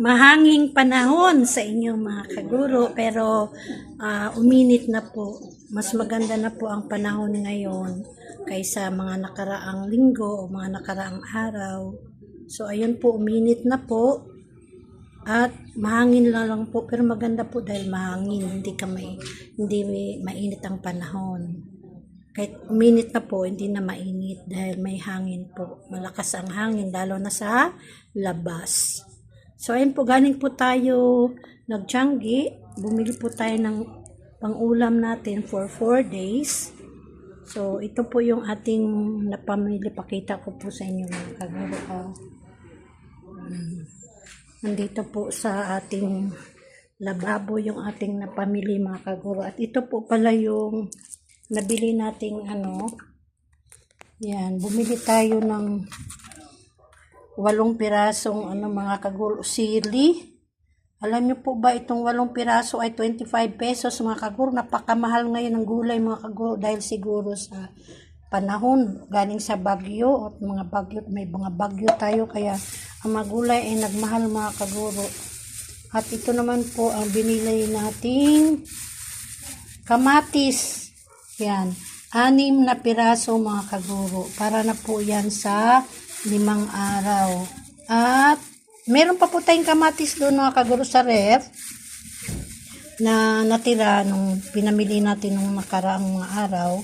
mahanging panahon sa inyong mga kaguro, pero uminit na po. Mas maganda na po ang panahon ngayon kaysa mga nakaraang linggo o mga nakaraang araw. So ayun po, uminit na po at mahangin lang po, pero maganda po dahil mahangin, hindi mainit ang panahon. Kahit uminit na po, hindi na mainit dahil may hangin po. Malakas ang hangin, lalo na sa labas. So, ayun po, galing po tayo nag-Changi. Bumili po tayo ng pang-ulam natin for 4 days. So, ito po yung ating napamili. Pakita ko po sa inyo mga kaguro. Nandito po sa ating lababo yung ating napamili mga kaguro. At ito po pala yung nabili nating yan, bumili tayo ng 8 pirasong mga kaguro, sili. Alam niyo po ba itong 8 piraso ay 25 pesos mga kaguro. Napakamahal ngayon ng gulay mga kaguro dahil siguro sa panahon galing sa bagyo at may mga bagyo tayo, kaya ang mga gulay ay nagmahal mga kaguro. At ito naman po ang binili nating kamatis. Yan, 6 na piraso mga kaguro. Para na po yan sa 5 araw. At meron pa po tayong kamatis doon mga kaguro sa ref na natira nung pinamili natin nung nakaraang mga araw.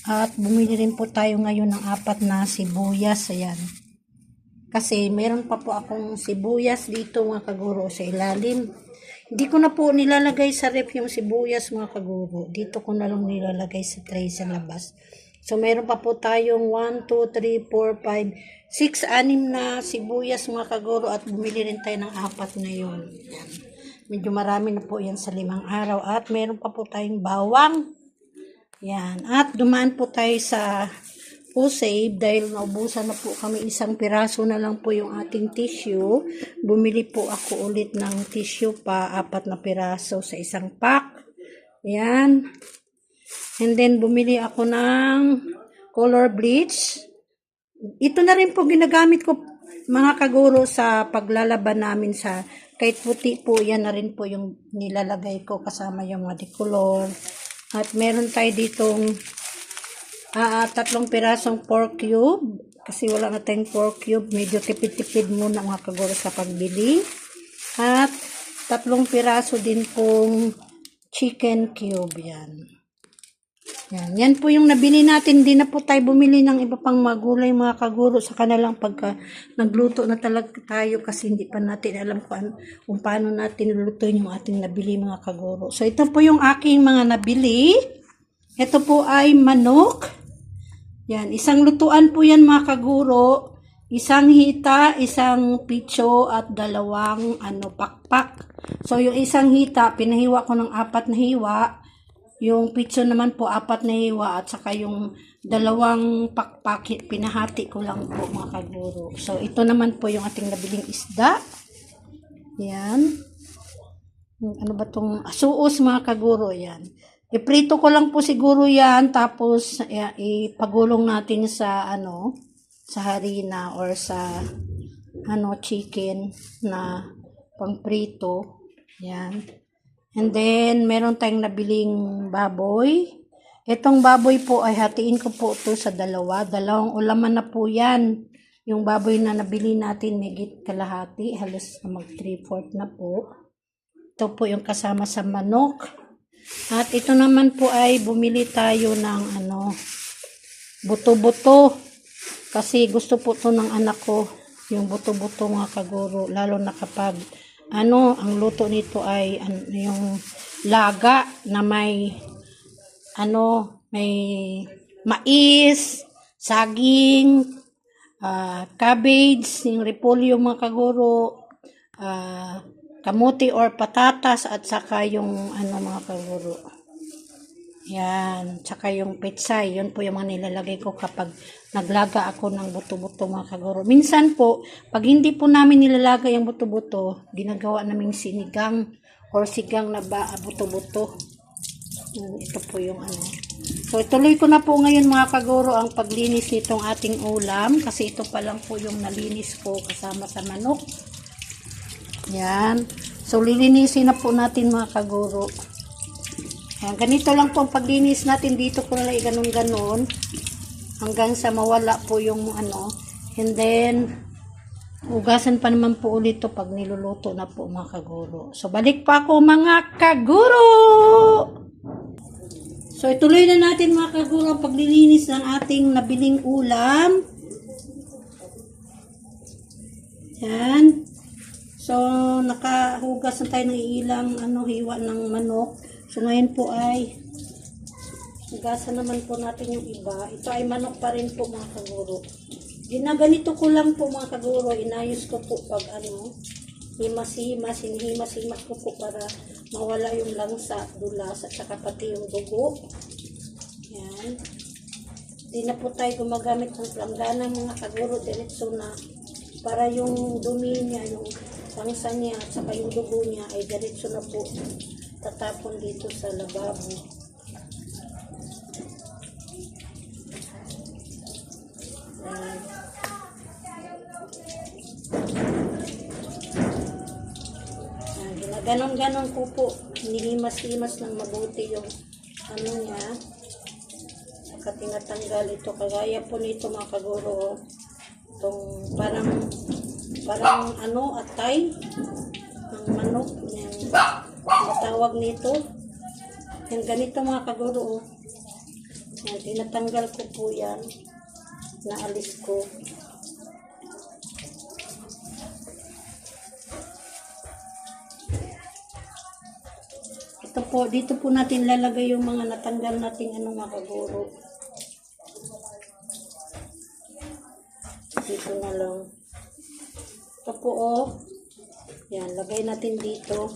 At bumili rin po tayo ngayon ng 4 na sibuyas. Ayan. Kasi meron pa po akong sibuyas dito mga kaguro sa ilalim. Hindi ko na po nilalagay sa ref yung sibuyas mga kaguro. Dito ko na lang nilalagay sa tray sa labas. So meron pa po tayong 1, 2, 3, 4, 5, 6, 6 na sibuyas mga kaguro. At bumili rin tayo ng 4 ngayon. Yan. Medyo marami na po yan sa 5 araw. At meron pa po tayong bawang. Yan. At dumaan po tayo sa Save dahil naubusan na po kami. 1 piraso na lang po yung ating tissue. Bumili po ako ulit ng tissue pa, 4 na piraso sa 1 pack. Yan. And then bumili ako ng color bleach. Ito na rin po ginagamit ko mga kaguro sa paglalaban namin sa kahit puti po, yan na rin po yung nilalagay ko kasama yung mga decolor. At meron tayo ditong 3 pirasong pork cube. Kasi wala na tayong pork cube. Medyo tipid-tipid muna mga kaguro sa pagbili. At 3 piraso din pong chicken cube. Yan. Yan po yung nabili natin. Hindi na po tayo bumili ng iba pang magulay mga kaguro. Sa kanilang pagka nagluto na talaga tayo kasi hindi pa natin alam kung paano natin lulutuin yung ating nabili mga kaguro. So ito po yung aking mga nabili. Ito po ay manok. Yan, 1 lutuan po yan mga kaguro. 1 hita, 1 pitso at 2 pakpak. So yung 1 hita, pinahiwa ko ng 4 na hiwa. Yung pitso naman po 4 na hiwa at saka yung 2 pakpak, pinahati ko lang po mga kaguro. So ito naman po yung ating nabiling isda. Yan. Ano ba tong suos mga kaguro yan. Iprito ko lang po siguro yan, tapos ipagulong natin sa sa harina or sa chicken na pangprito. Yan. And then meron tayong nabiling baboy. Itong baboy po ay hatiin ko po ito sa 2. 2 ulaman na po yan. Yung baboy na nabili natin megit kalahati, halos mag 3/4 na po. Ito po yung kasama sa manok. At ito naman po ay bumili tayo ng buto-buto. Kasi gusto po to ng anak ko, yung buto-buto mga kaguro. Lalo na kapag ang luto nito ay yung laga na may may mais, saging, cabbage, yung repolyo mga kaguro, kamuti or patatas at saka yung mga kaguro. Yan, saka yung petsay, yun po yung mga nilalagay ko kapag naglaga ako ng buto-buto mga kaguro. Minsan po, pag hindi po namin nilalagay yung buto-buto, ginagawa naming sinigang or sigang na buto-buto. Ito po yung So, ituloy ko na po ngayon mga kaguro ang paglinis nitong ating ulam kasi ito pa lang po yung nalinis ko kasama sa manok. Yan. So, lilinisin na po natin mga kaguro. Ayan, ganito lang po ang paglinis natin dito ko na ganon-ganon hanggang sa mawala po yung ano. And then, hugasan pa naman po ulit to pag niluluto na po mga kaguro. So, balik pa ako mga kaguro! So, ituloy na natin mga kaguro ang paglilinis ng ating nabiling ulam. Yan. So, nakahugas na tayo ng ilang hiwa ng manok. So, ngayon po ay hugasan naman po natin yung iba. Ito ay manok pa rin po mga kaguro. Ginaganito ko lang po mga kaguro. Inayos ko po pag himas-himas, hinihimas-himas ko po para mawala yung langsa, dulas, at saka pati yung dugo. Yan. Di na po tayo gumagamit ng planggana mga kaguro. Diretso na para yung dumi niya, yung langsa niya at saka yung dugo niya ay diretso na po tatapon dito sa lababo. Ganon-ganon ko po hinihimas-himas ng mabuti yung niya, saka tinatanggal ito. Kagaya po nito mga kaguro, itong parang atay ng manok, yung matawag nito. Yung ganito mga kaguro, yan, tinatanggal ko po yan, naalis ko. Ito po, dito po natin lalagay yung mga natanggal nating mga kaguro. Dito na lang. Ito po yan, lagay natin dito.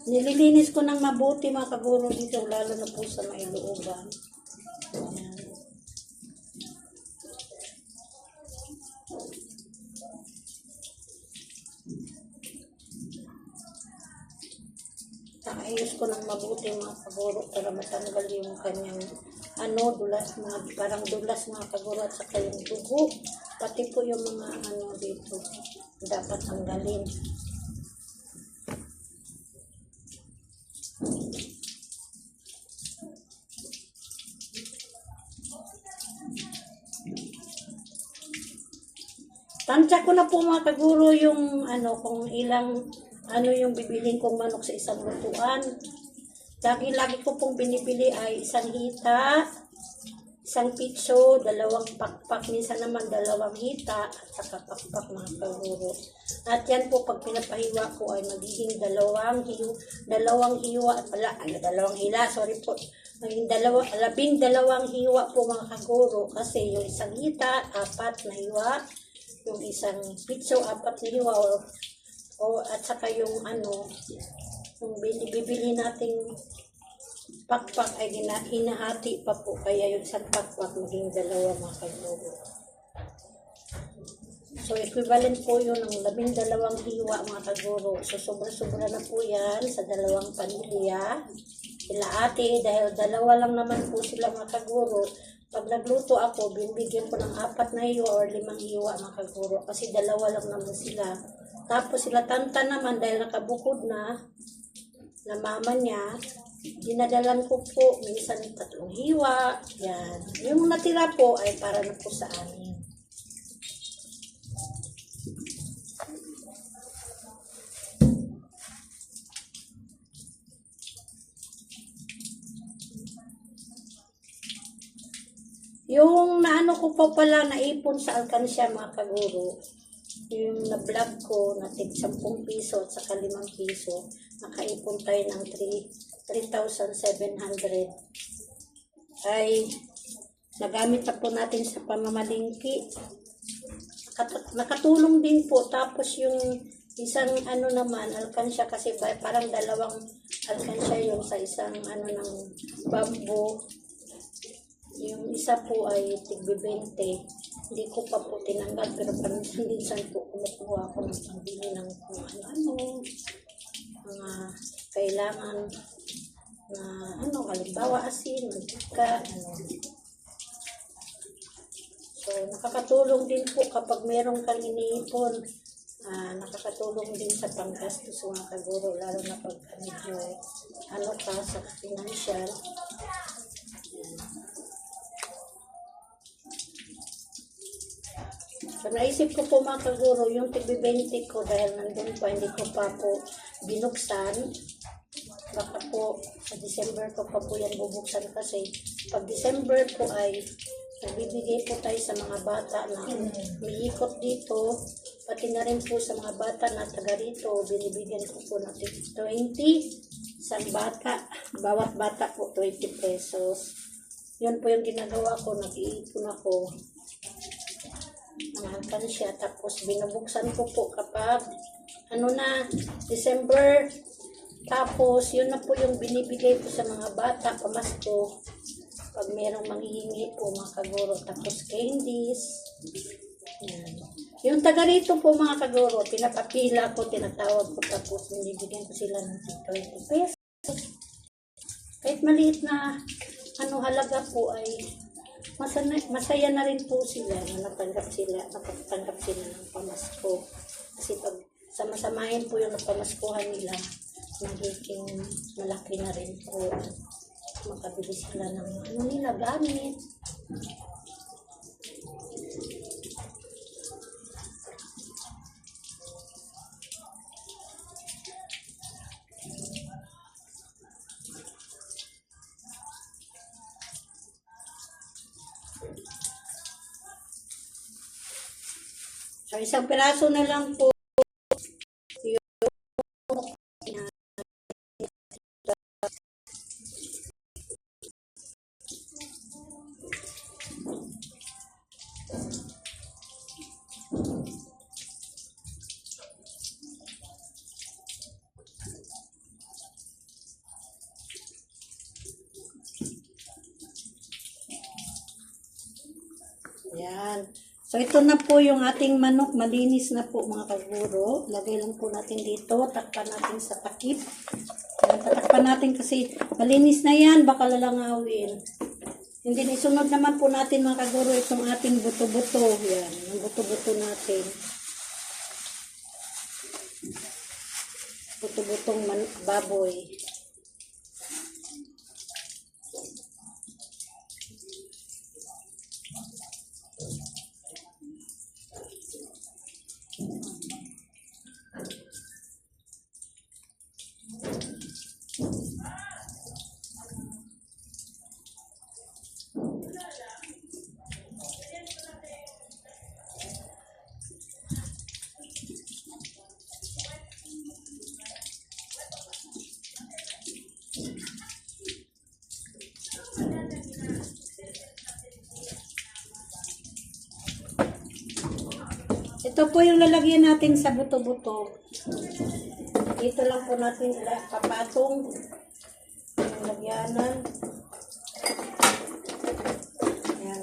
Nililinis ko ng mabuti mga kaguro dito, lalo na po sa may looban. Yan. Ayos ko ng mabuti mga kaguro para matanggal yung kanyang dulas, parang dulas mga kaguro, at saka yung dugo, pati po yung mga dito dapat tanggalin. Tansya ko na po mga kaguro yung kung ilang yung bibilin kong manok sa isang lutuan. Lagi ko pong binibili ay isang hita, isang pitso, 2 pakpak, minsan naman 2 hita, at saka pakpak mga kaguro. At yan po pag pinapahiwa ko ay magiging 2 hiwa, maging 12 hiwa po mga kaguro, kasi yung isang hita, 4 na hiwa, yung isang pitso, 4 na hiwa, at saka yung yung bibili nating pakpak ay hinahati pa po, kaya yung isang pakpak maging 2 mga kaguro. So equivalent po yun ng 12 hiwa mga kaguro. So sobra-sobra na po yan sa 2 pamilya. Ate, dahil 2 lang naman po sila mga kaguro. Pag nagluto ako, binibigyan ko ng 4 na hiwa or 5 hiwa mga kaguro, kasi 2 lang naman sila. Tapos sila tanta naman, dahil nakabukod na mama niya, dinadalan ko po minsan 3 hiwa. Yan. Yung natira po ay para na po sa amin. Yung ko pa pala naipon sa alkansya mga kaguro, yung na-vlog ko na tig 10 piso at saka 5 piso, nakaipon tayo ng 3,700 ay nagamit na po natin sa pamamalingki. Nakatulong din po. Tapos yung isang naman alkansya, kasi parang 2 alkansya yung sa isang ng bamboo. Yung isa po ay tig-20. Hindi ko pa po tinanggal, pero minsan po kumukuha ako ng pambili ng kung mga kailangan na halimbawa asin, mantika, So, nakakatulong din po kapag meron kang iniipon. Nakakatulong din sa panggastos mga kaguro, lalo na pag medyo ka sa financial. So, naisip ko po mga kaguro, yung tig-20 ko dahil nandun pa, hindi ko pa po binuksan. Baka po sa December ko pa po yan bubuksan kasi pag December po ay nagbibigay po tayo sa mga bata na umiikot dito, pati na rin po sa mga bata na taga rito, binibigyan ko po ng 20 sa bata, bawat bata po 20 pesos. Yun po yung ginagawa ko, nag-iipon ako ng alkansya, tapos binubuksan ko po kapag December. Tapos yun na po yung binibigay ko sa mga bata pamasko pag merong manghihingi po mga kaguro. Tapos candies, yan. Yung taga rito po mga kaguro, pinapapila ko, tinatawag ko, tapos binibigyan ko sila ng 20 pesos. Kahit maliit na halaga po ay masaya na rin po sila na nakatanggap sila ng pamasko. Kasi pag sama-samahin po yung napamaskuhan nila, magiging malaki na rin po. Makabili sila ng nila gamit. So, isang piraso na lang po. Yan. So, ito na po yung ating manok. Malinis na po mga kaguro. Lagay lang po natin dito. Takpan natin sa takip. Yan, tatakpan natin kasi malinis na yan. Baka lalangawin. Hindi, isunod naman po natin mga kaguro itong ating buto-buto. Yan, yung buto-buto natin. Buto-butong baboy. Ito po yung lalagyan natin sa buto-buto. Dito lang po natin papatong yung lagyanan. Ayan.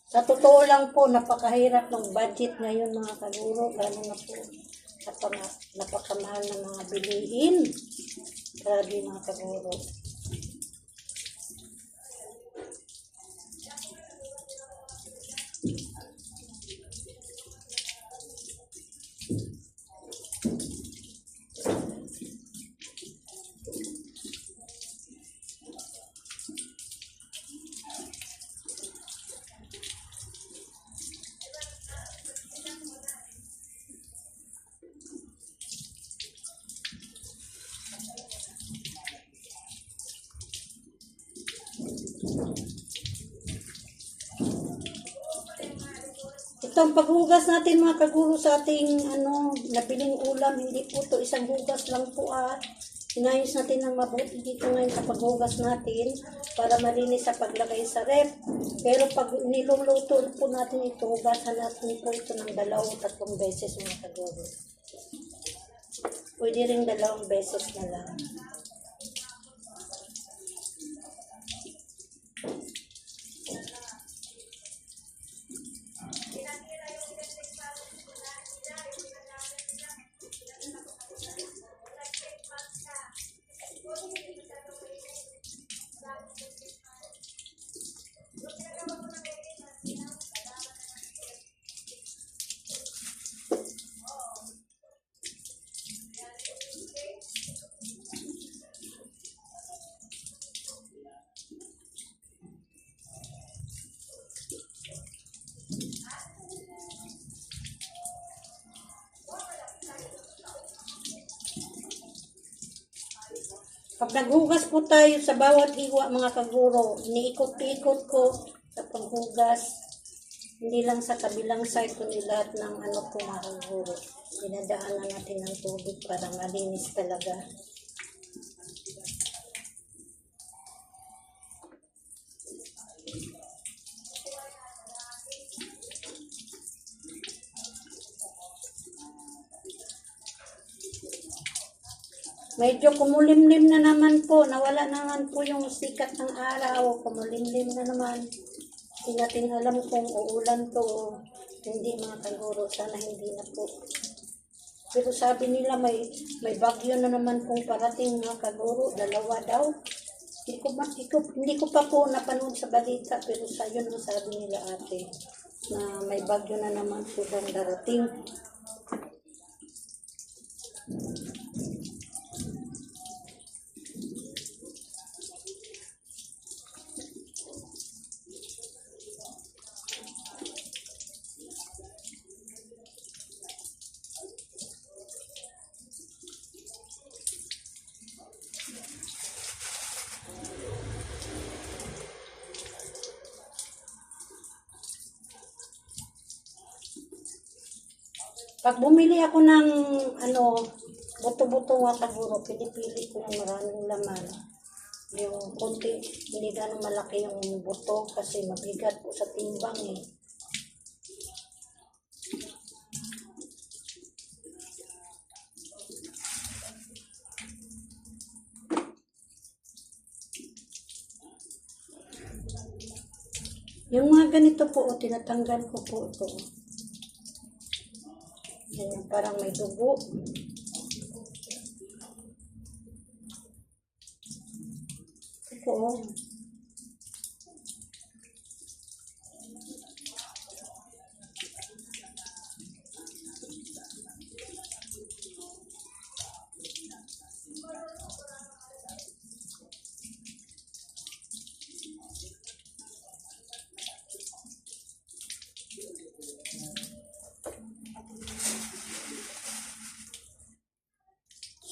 Sa totoo lang po, napakahirap ng budget ngayon mga kaguro. Lalo na po napakamahal ng mga bilihin. Grabe mga kaguro. Ito ang paghugas natin mga kaguro sa ating nabiling ulam. Hindi po to isang hugas lang po Inayos natin ng mabuti dito ngayon sa paghugas natin para malinis sa paglagay sa ref. Pero pag niluluto po natin ito, hugasan natin po ito ng 2-3 beses mga kaguro. Pwede rin 2 beses na lang. Pag naghugas po tayo sa bawat hiwa mga kaguro, iniikot-ikot ko sa paghugas. Hindi lang sa kabilang side kundi lahat ng ano po mga kaguro. Dinadaanan natin ng tubig para malinis talaga. Medyo kumulimlim na naman po. Nawala naman po yung sikat ng araw. Kumulimlim na naman. Hindi natin alam kung uulan to o hindi mga kaguro. Sana hindi na po. Pero sabi nila may bagyo na naman pong parating mga kaguro. 2 daw. Hindi ko pa po napanood sa balita. Pero sa yun ang sabi nila ate. Na may bagyo na naman po bang darating. Pag bumili ako ng buto-buto mga kaguro, pinipili ko yung maraming laman. Yung konti, hindi gano'ng malaki yung buto kasi mabigat po sa timbang eh. Yung mga ganito po, tinatanggal ko po ito. Yan, parang may dugo. Ito.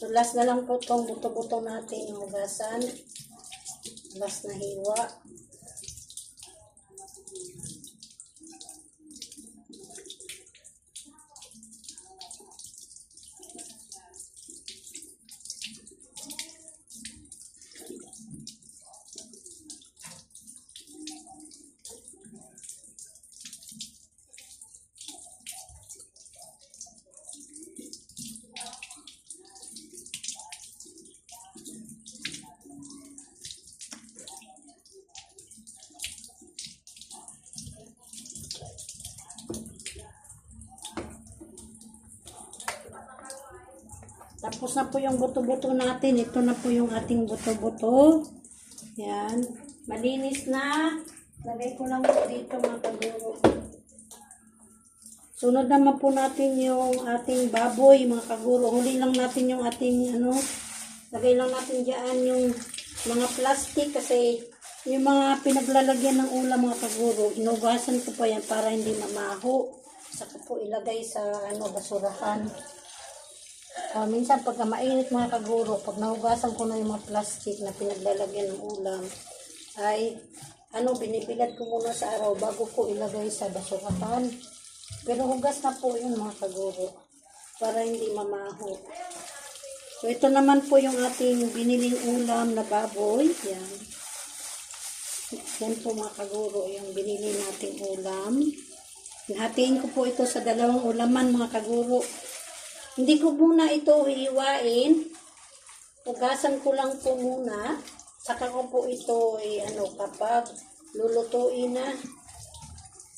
So, last na lang po itong buto-buto natin yung hugasan. Last na hiwa. Tapos na po yung buto-buto natin. Ito na po yung ating buto-buto. Yan. Malinis na. Lagay ko lang po dito mga kaguro. Sunod naman po natin yung ating baboy mga kaguro. Huli lang natin yung ating lagay lang natin dyan yung mga plastic kasi yung mga pinaglalagyan ng ulam mga kaguro. Inugasan ko pa yan para hindi mamaho. Saka po ilagay sa basurahan. Minsan pagka mainit mga kaguro, pag nahugasan ko na yung mga plastic na pinaglalagyan ng ulam, ay binibilad ko muna sa araw bago ko ilagay sa basurahan. Pero hugas na po yun mga kaguro, para hindi mamaho. So ito naman po yung ating biniling ulam na baboy. Yan. Yan po mga kaguro, yung binili nating ulam. Hatiin ko po ito sa 2 ulaman mga kaguro. Hindi ko muna ito hiwain. Hugasan ko lang po muna. Saka ko po ito kapag lulutuin na.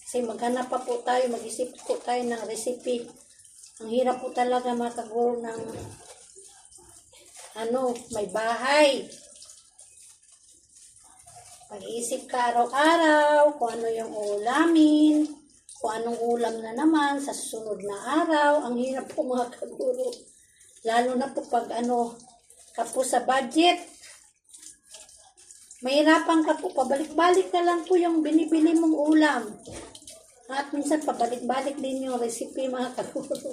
Kasi maghanap pa po tayo, mag-isip po tayo ng recipe. Ang hirap po talaga mga kaguro ng may bahay. Mag-iisip ka araw-araw kung ano yung ulamin. Kung anong ulam na naman sa susunod na araw. Ang hirap po mga kaguro. Lalo na po pag kapos sa budget. Mahirapan ka po. Pabalik-balik na lang po yung binibili mong ulam. At minsan pabalik-balik din yung recipe mga kaguro.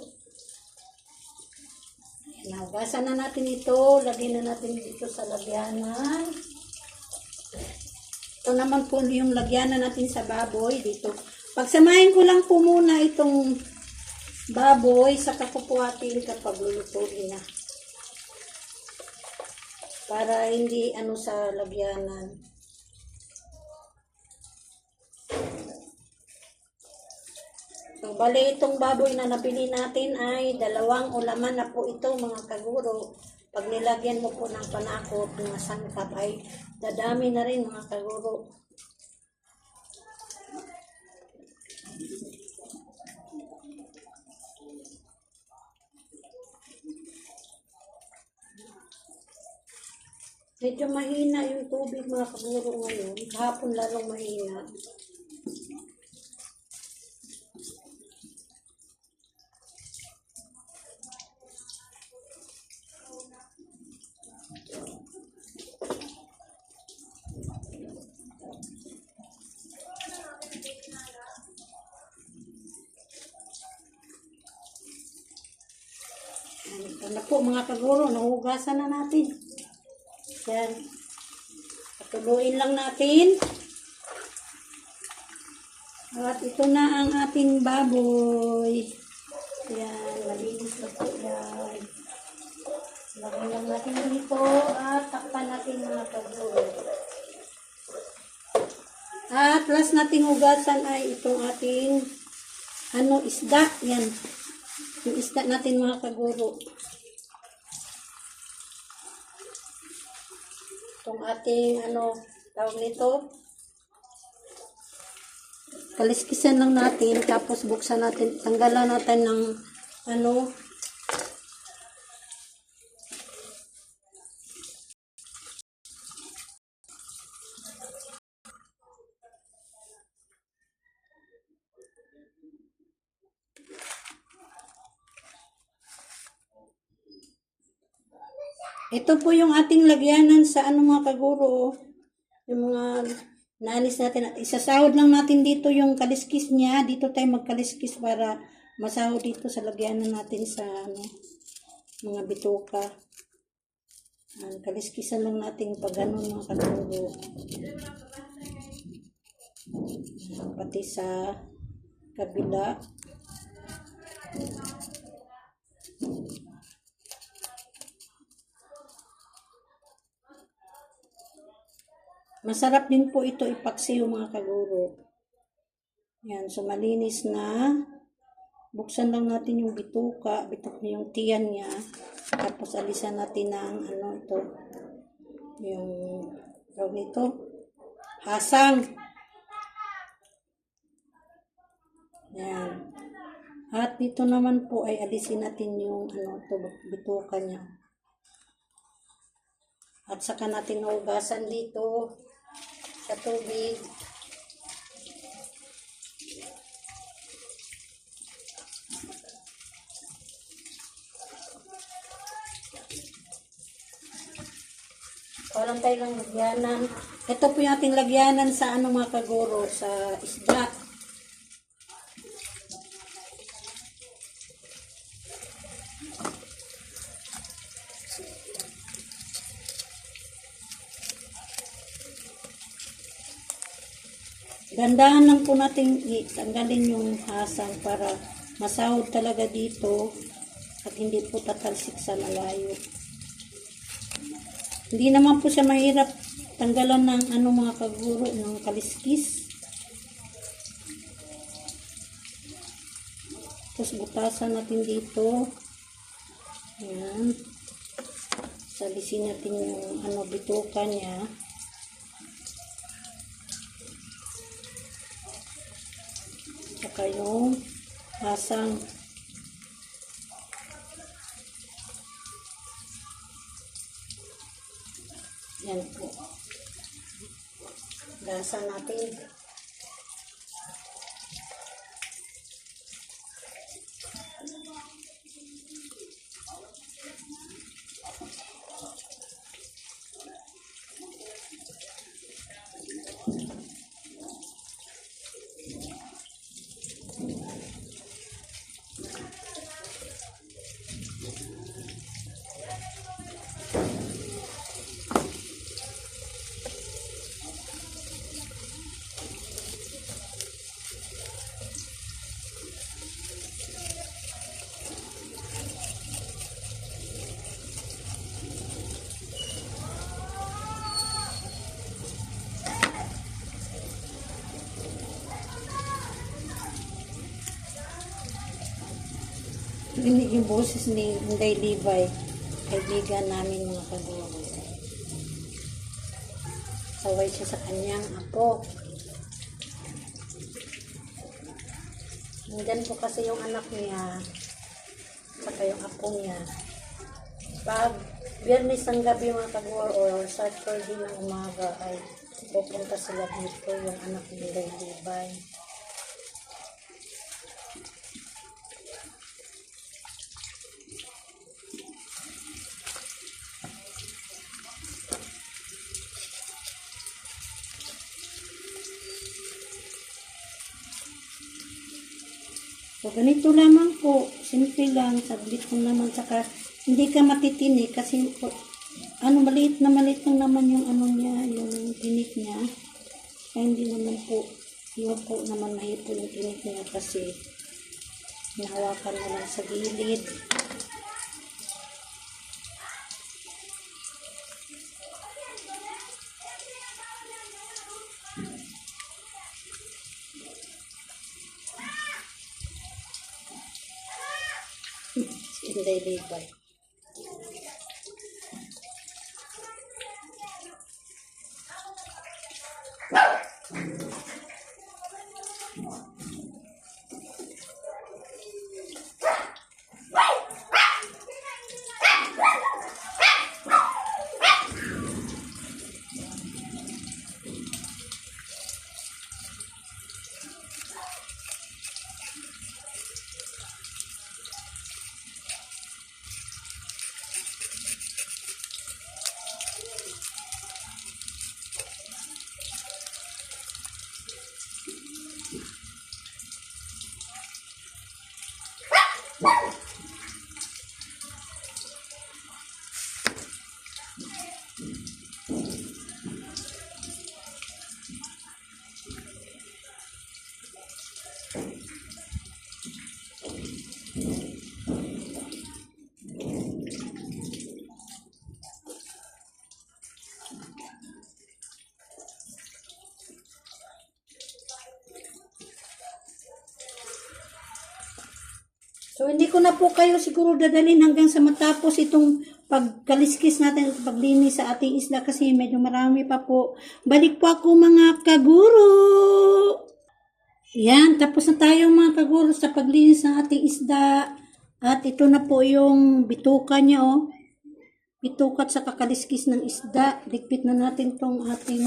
Nahugasan na natin ito. Lagyan na natin dito sa lagyanan. Ito naman po yung lagyanan natin sa baboy dito. Pagsamahin ko lang po muna itong baboy, saka ko po atin kapag lulutuin na. Para hindi ano sa lagyanan. So, bali itong baboy na nabili natin ay 2 ulaman na po ito mga kaguro. Pag nilagyan mo po ng panakot, ng sangkap ay dadami na rin mga kaguro. Medyo mahina yung tubig mga kaguro ngayon. Kahapon lalong mahina. Ito na po mga kaguro, nahugasan na natin. Yan. Patuloyin lang natin. At ito na ang ating baboy. Yan, malinis na po yan. Lagyan lang natin dito at takpan natin mga kaguro. At last nating hugasan ay itong ating isda. Yan. Yung isda natin mga kaguro. Itong ating tawag nito. Kaliskisan lang natin tapos buksan natin, tanggalan natin ng ito po yung ating lagyanan sa mga kaguro. Yung mga naalis natin. At isasahod lang natin dito yung kaliskis niya. Dito tayo magkaliskis para masahod dito sa lagyanan natin sa mga bituka. Kaliskisan lang natin pag ganun mga kaguro. Pati sa kabila. Masarap din po ito ipaksiw mga kaguro. Yan, so malinis na. Buksan lang natin yung bituka, yung tiyan niya. Tapos alisan natin ng ito. Yung tawag nito, hasang. Yan. At dito naman po ay alisin natin yung bituka niya. At saka natin hugasan dito sa tubig. Walang tayo lang lagyanan. Ito po yung ating lagyanan sa mga kaguro, sa isda. Gandahan lang po natin tanggalin yung hasang para masahod talaga dito at hindi po tatalsik sa malayo. Hindi naman po siya mahirap tanggalan ng mga kaguro, ng kaliskis. Tapos butasan natin dito. Ayan. Salisin natin yung bituka niya. Saka yung hasang. Yan po. Gasa natin. narinig yung boses ni Inday Libay, kaibigan namin mga kaguro. Saway siya sa kanyang apo. Nandyan po kasi yung anak niya, saka yung apo niya. Pag Biyernes ng gabi mga kaguro or Saturday ng umaga ay pupunta sila dito yung anak ni Inday Libay. So, ganito lamang po. Simple lang. Saglit ko naman. Saka, hindi ka matitinik kasi po, maliit lang naman yung niya, yung tinik niya. Kaya hindi naman po, yung po naman mahipo yung tinik niya kasi nahawakan mo lang sa gilid. Inday Libay. So, hindi ko na po kayo siguro dadalhin hanggang sa matapos itong pagkaliskis natin, paglinis sa ating isda kasi medyo marami pa po. Balik po ako mga kaguro! Yan, tapos na tayo mga kaguro sa paglinis ng ating isda. At ito na po yung bituka niya, oh. Bituka sa kakaliskis ng isda. Dikpit na natin tong ating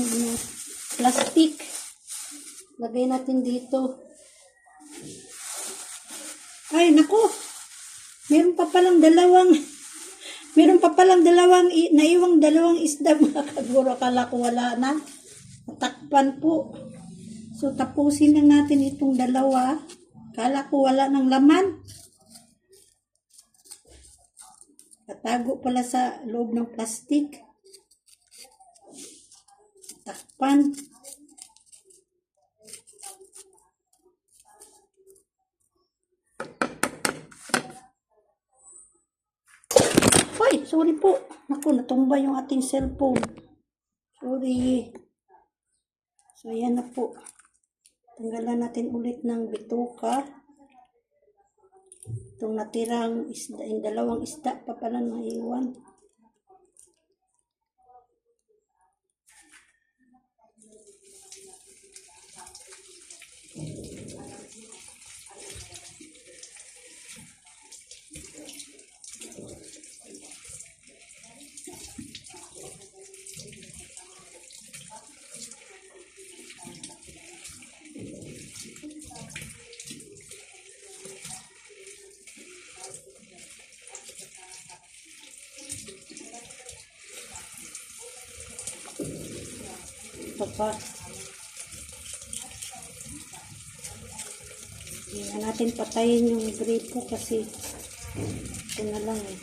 plastic. Lagay natin dito. Ay, naku! Meron pa palang naiwang dalawang isda mga kaguro. Akala ko wala na. Natakpan po. So, tapusin lang natin itong dalawa. Akala ko wala ng laman. Tatago pala sa loob ng plastic. Takpan. Ay, sorry po. Naku, natumba yung ating cellphone. Sorry. So, ayan na po. Tanggalan natin ulit ng bituka. Itong natirang isda, yung dalawang isda pa pala naiwan. Ito pa. Hindi na natin patayin yung gripo kasi ito na lang eh.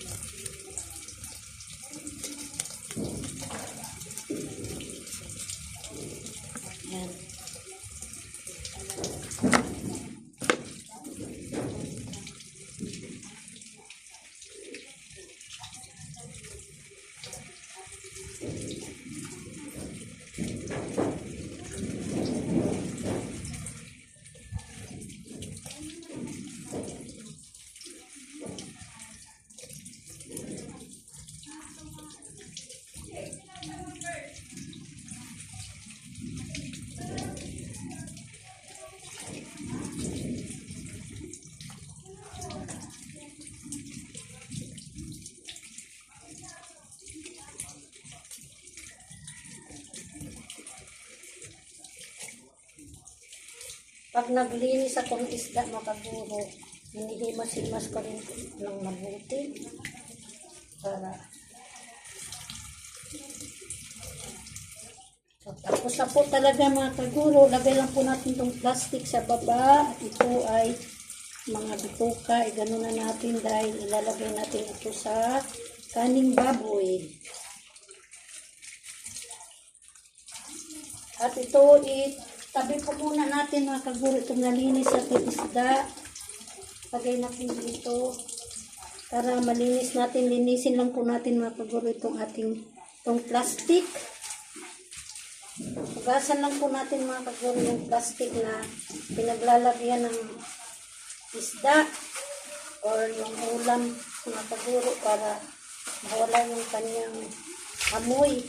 Yan. Pag naglinis ako ng isda mga kaguro, hinihimas-himas ko rin ng mabuti para so, tapos na po talaga mga kaguro. Lagay lang po natin itong plastic sa baba at ito ay mga bituka. Gano'n na natin dahil ilalagay natin ito sa kaning baboy. At ito, tabi po muna natin mga kaguro itong nalinis natin isda. Lagay natin dito para malinis natin. Linisin lang po natin mga kaguro itong plastic. Hugasan lang po natin mga kaguro yung plastic na pinaglalagyan ng isda or yung ulam mga kaguro para mawala yung kanyang amoy.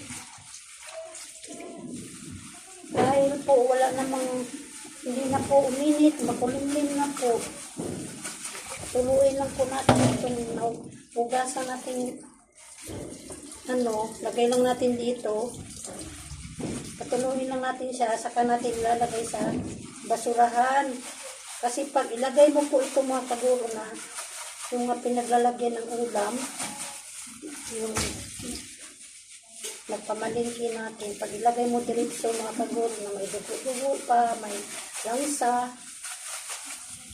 Dahil po wala namang, hindi na po uminit, makulimlim na po. Tuluin lang po natin itong hugasan natin, lagay lang natin dito. Patuluin lang natin siya, saka natin ilalagay sa basurahan. Kasi pag ilagay mo po ito mga kaguro na yung pinaglalagyan ng ulam, yung nagpamalingki natin, pag ilagay mo diretso mga kaguro na may dugo-dugo pa, may langsa,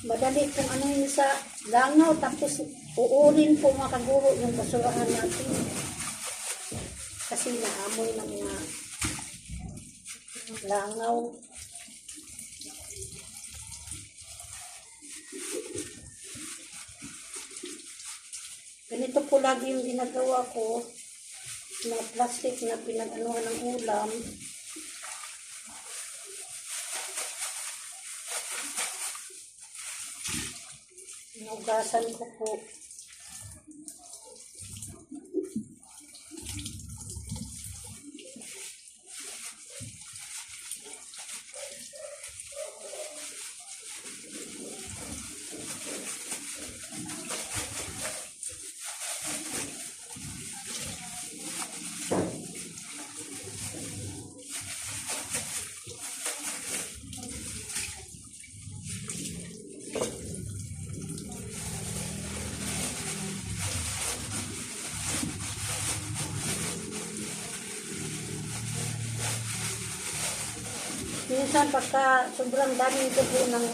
madali kung ano yun sa langaw, tapos uurin po mga kaguro yung basurahan natin. Kasi naamoy ng mga langaw. Ganito po lagi yung ginagawa ko na plastic na pinag-anuhan ng ulam. Inugasan ko po. Minsan pagka sobrang daming dugo ng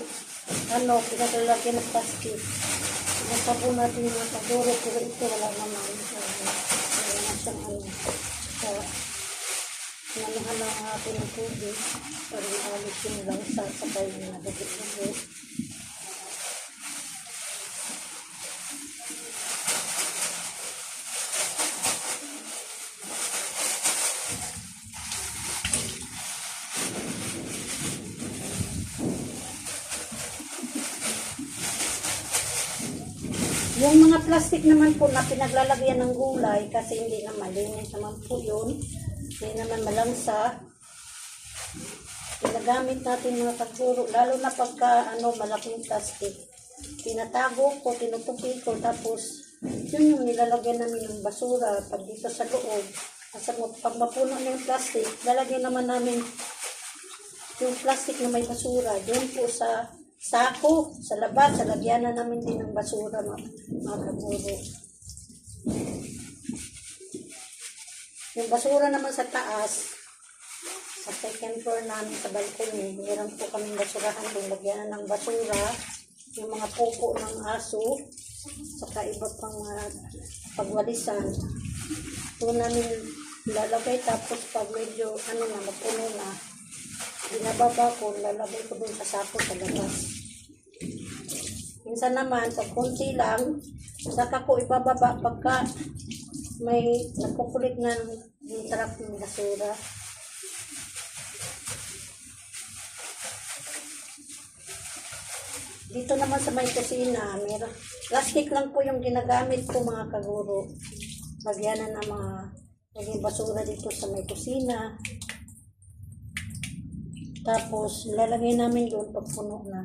pinaglalagyan ng plastic, pinagtabo natin yung mga kaguro, pero ito wala naman. Wala na siyang So, nanuhan lang natin ng tubig para ialis yung langsa sa kayo na dugo-dugo. Yung mga plastic naman po na pinaglalagyan ng gulay, kasi hindi na malinis naman po yun, hindi naman malangsa, ginagamit natin mga kaguro, lalo na pagka malaking plastic. Tinatago ko, tinutupi ko, tapos yun yung nilalagyan namin ng basura pag dito sa loob. Kasi pag mapuno na yung plastic, lalagyan naman namin yung plastic na may basura doon po sa sako, sa labas, sa lagyanan namin din ng basura mga kaguro. Yung basura naman sa taas, sa second floor namin sa balcony, meron po kaming basurahan doon, lagyanan ng basura, yung mga pupo ng aso, saka iba pang pagwalisan. Doon namin lalagay, tapos pag medyo mapuno na, binababa ko, lalagay ko doon sa sako sa labas. Minsan naman, pag konti lang, saka ko ibababa pagka may napukulit na yung truck ng basura. Dito naman sa may kusina, meron plastic lang po yung ginagamit ko mga kaguro. Lagyanan ng mga naging basura dito sa may kusina. Tapos, lalagay namin doon pag puno na.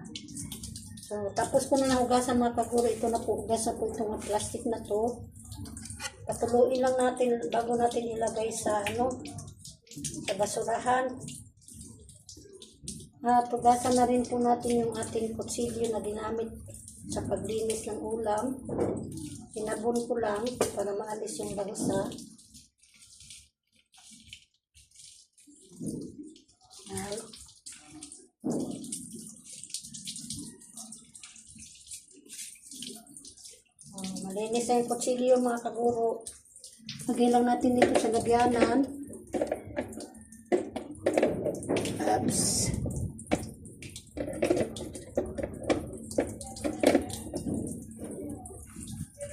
So, tapos ko na nahugasan mga kaguro, ito na po, hugasan po itong plastic na to. Patuluin lang natin bago natin ilagay sa sa basurahan. At tugasan na rin po natin yung ating kutsilyo na ginamit sa paglinis ng ulam. Hinabon ko lang para maalis yung langsa. Yan. Malinis na yung kutsilyo mga kaguro. Lagay lang natin dito sa lagyanan. Oops.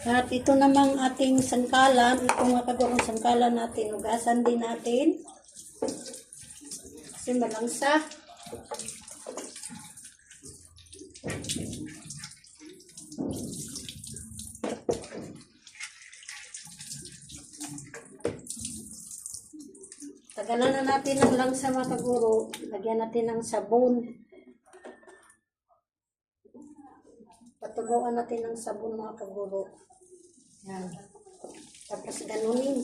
At ito namang ating sangkalan, ito mga kagurong sangkalan natin, ugasan din natin. Kasi malangsa. Tagalan na natin ng langsa mga kaguro, lagyan natin ng sabon. Patubuan natin ng sabon mga kaguro. Yan. Tapos ganunin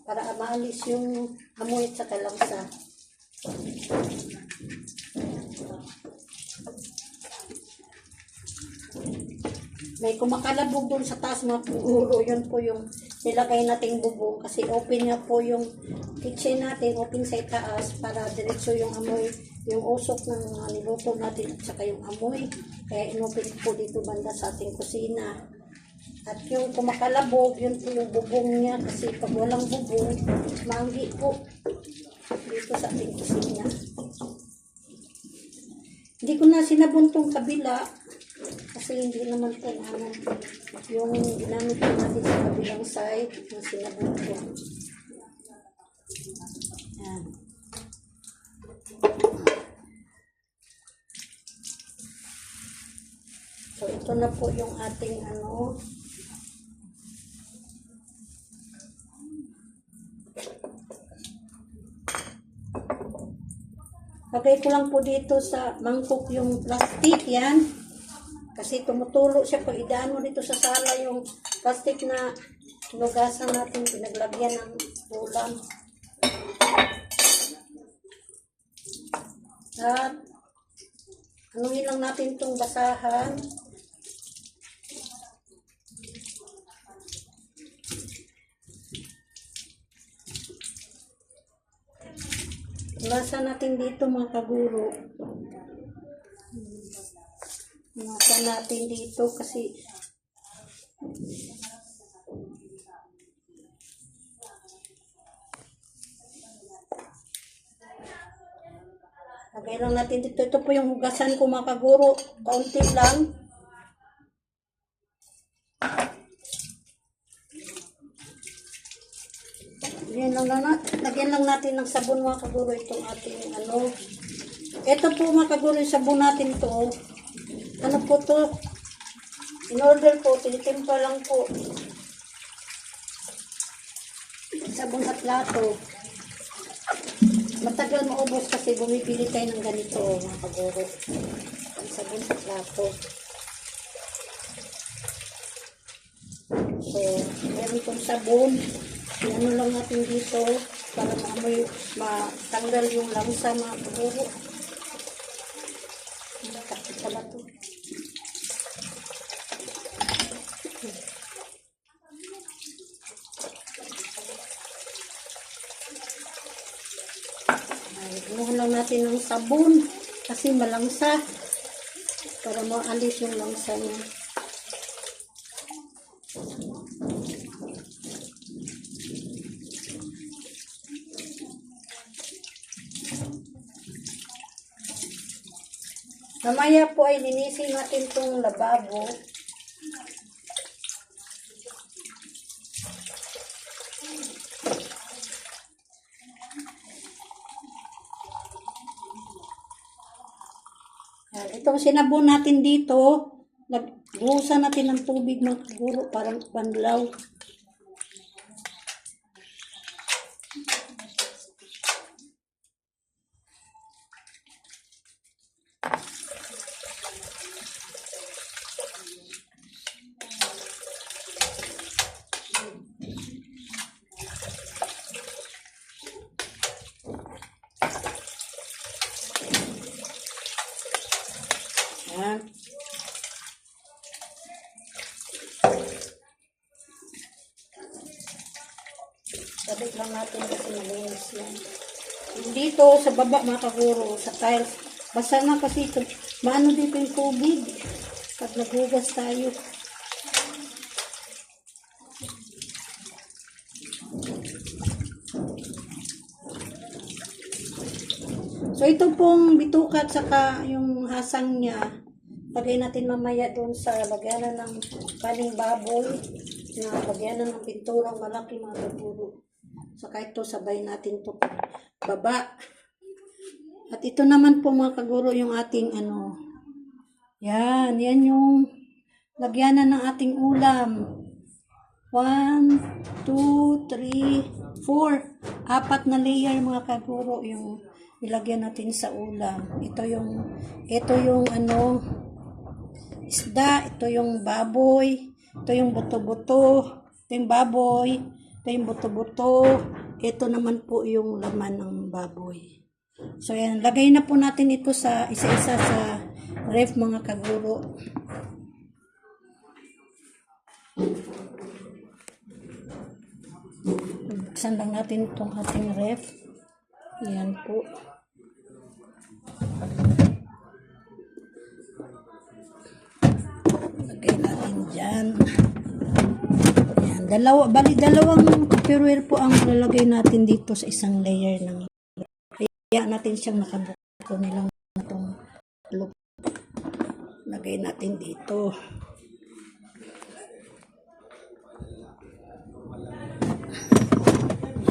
para maalis yung amoy at saka langsa. May kumakalabog doon sa taas mga kaguro. Yun po yung nilagay nating bubong kasi open nga po yung kitchen natin, open sa itaas para diretso yung amoy, yung usok ng mga niluto natin at saka yung amoy. Kaya inopen po dito banda sa ating kusina. At yung kumakalabog, yun po yung bubong niya kasi pag walang bubong, manggi po dito sa ating kusina. Hindi ko na sinabon tong kabila kasi hindi naman po naman yung ginamit ko natin sa kabilang side yung sinabon ko. Yan. So ito na po yung ating ano. Lagay ko lang po dito sa mangkok yung plastic yan. Kasi tumutulo siya pag idaan mo dito sa sala yung plastic na lugasan natin, pinaglagyan ng ulam. At anuhin lang natin itong basahan. Basa natin dito mga kaguro. Basa natin dito kasi lagay lang natin dito. Ito po yung hugasan ko mga kaguro. Kaunti lang. Lagyan lang natin ng sabon mga kaguro itong ating ano. Ito po mga kaguro yung sabon natin to. Ano po to? In order po, tinitimpa lang po. Sabon sa plato. Matagal maubos kasi bumibili tayo ng ganito mga kaguro. Ang sabon sa plato. So, meron itong sabon. Ano lang natin dito para matanggal yung langsa mga kaguro. Nakakit pala ito. Gumawa lang natin ng sabon kasi malangsa para maalis yung langsa niya. Mamaya po ay linisin natin itong lababo. Itong sinabon natin dito, nagbuhusan natin ng tubig mga kaguro parang panlaw. natin kasi malinis yan. Dito sa baba mga kaguro, sa tiles, basa na kasi ito. Maano dito yung tubig pag naghugas tayo. So ito pong bituka at saka yung hasang niya, lagay natin mamaya doon sa lagyanan ng kaning baboy na lagyanan ng pinturang malaki mga kaguro. Saka ito sabay natin to baba. At ito naman po mga kaguro yung ating ano. Yan yung lagyanan ng ating ulam. 1, 2, 3, 4. 4 na layer mga kaguro yung ilagyan natin sa ulam. Ito yung ano, isda, ito yung baboy, ito yung buto-buto, ito yung baboy, ito yung buto-buto, ito naman po yung laman ng baboy. So yan, lagay na po natin ito sa isa-isa sa ref mga kaguro. Buksan lang natin itong ating ref. Yan po. Lagay natin dyan. Yan, dalawang tupperware po ang lalagay natin dito sa isang layer ng kaya natin siyang nakabuko nilang itong loop. Lagay natin dito.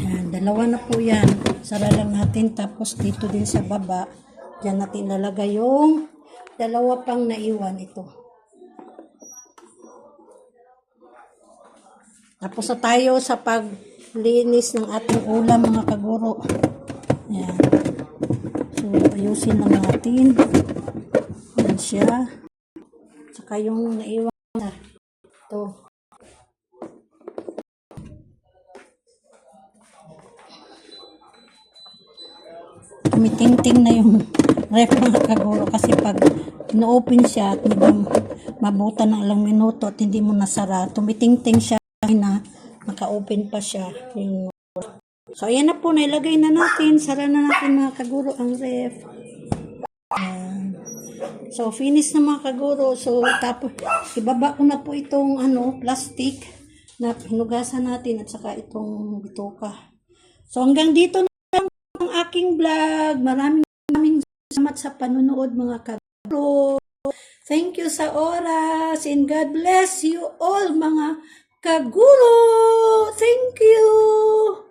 Yan, dalawa na po yan. Sara lang natin. Tapos dito din sa baba, dyan natin lalagay yung dalawa pang naiwan ito. Tapos na tayo sa paglinis ng ating ulam mga kaguro. Yan. So, ayusin lang natin. Yan siya. Saka yung naiwan na. Ito. Tumitingting na yung ref mga kaguro kasi pag ino-open siya at mabutan ng ilang minuto at hindi mo nasara, tumitingting siya na naka-open pa siya. So, ayan na po, nailagay na natin. Sara na natin mga kaguro ang ref. Ayan. So, finish na mga kaguro. So, tapos, ibaba ko na po itong plastic na hinugasan natin at saka itong bituka. So, hanggang dito na ang aking vlog. Maraming salamat sa panunood mga kaguro. Thank you sa oras and God bless you all mga kaguro. Thank you.